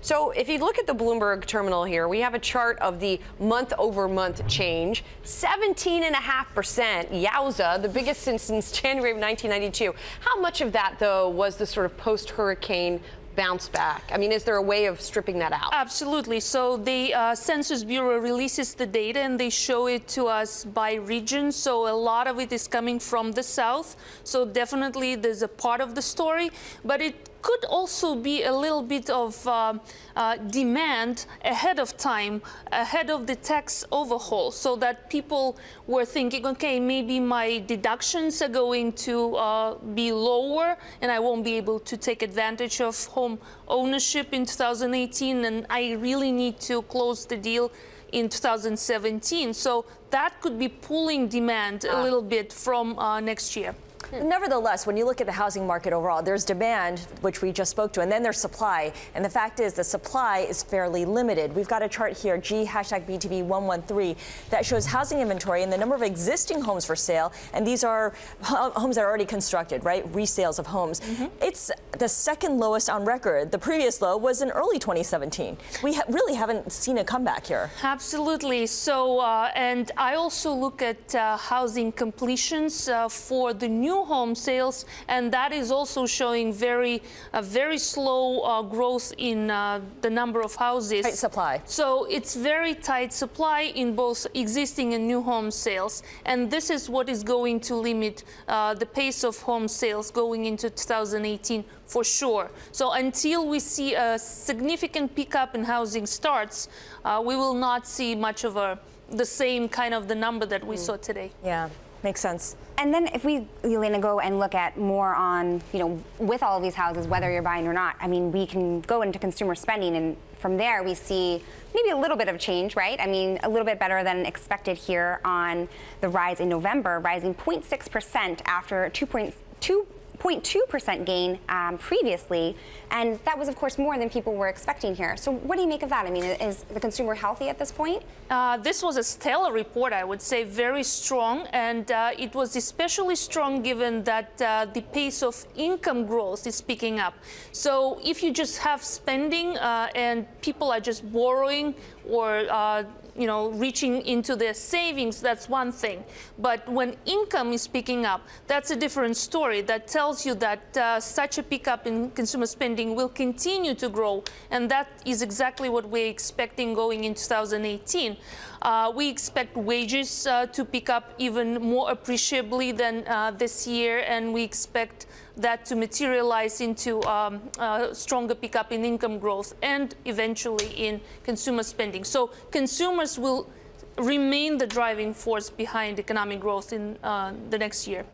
So if you look at the Bloomberg terminal here, we have a chart of the month-over-month change, 17.5%. Yowza, the biggest since January of 1992. How much of that, though, was the sort of post-hurricane bounce back? I mean, is there a way of stripping that out? Absolutely. So the Census Bureau releases the data and they show it to us by region. So a lot of it is coming from the south. So definitely there's a part of the story, but it could also be a little bit of demand ahead of time, ahead of the tax overhaul, so that people were thinking, okay, maybe my deductions are going to be lower and I won't be able to take advantage of home ownership in 2018, and I really need to close the deal in 2017. So that could be pulling demand a little bit from next year. Nevertheless, when you look at the housing market overall, there's demand, which we just spoke to, and then there's supply. And the fact is the supply is fairly limited. We've got a chart here, #BTV113, that shows housing inventory and the number of existing homes for sale. And these are homes that are already constructed, right? Resales of homes. It's the second lowest on record. The previous low was in early 2017. We really haven't seen a comeback here. Absolutely. So, and I also look at housing completions for the new home sales, and that is also showing very slow growth in the number of houses. Tight supply. So it's very tight supply in both existing and new home sales, and this is what is going to limit the pace of home sales going into 2018 for sure. So until we see a significant pickup in housing starts, we will not see much of the same kind of the number that we saw today. Yeah. Makes sense. And then if we, Elena, go and look at more on, with all of these houses, whether you're buying or not, I mean, we can go into consumer spending, and from there we see maybe a little bit of change, right? I mean, a little bit better than expected here on the rise in November, rising 0.6% after a 2.2% gain previously, and that was, of course, more than people were expecting here. So what do you make of that? I mean, is the consumer healthy at this point? This was a stellar report, I would say, very strong, and it was especially strong given that the pace of income growth is picking up. So if you just have spending and people are just borrowing or reaching into their savings, that's one thing. But when income is picking up, that's a different story. That tells you that such a pickup in consumer spending will continue to grow, and that is exactly what we're expecting going in 2018. We expect wages to pick up even more appreciably than this year, and we expect that to materialize into a stronger pickup in income growth and eventually in consumer spending. So consumers will remain the driving force behind economic growth in the next year.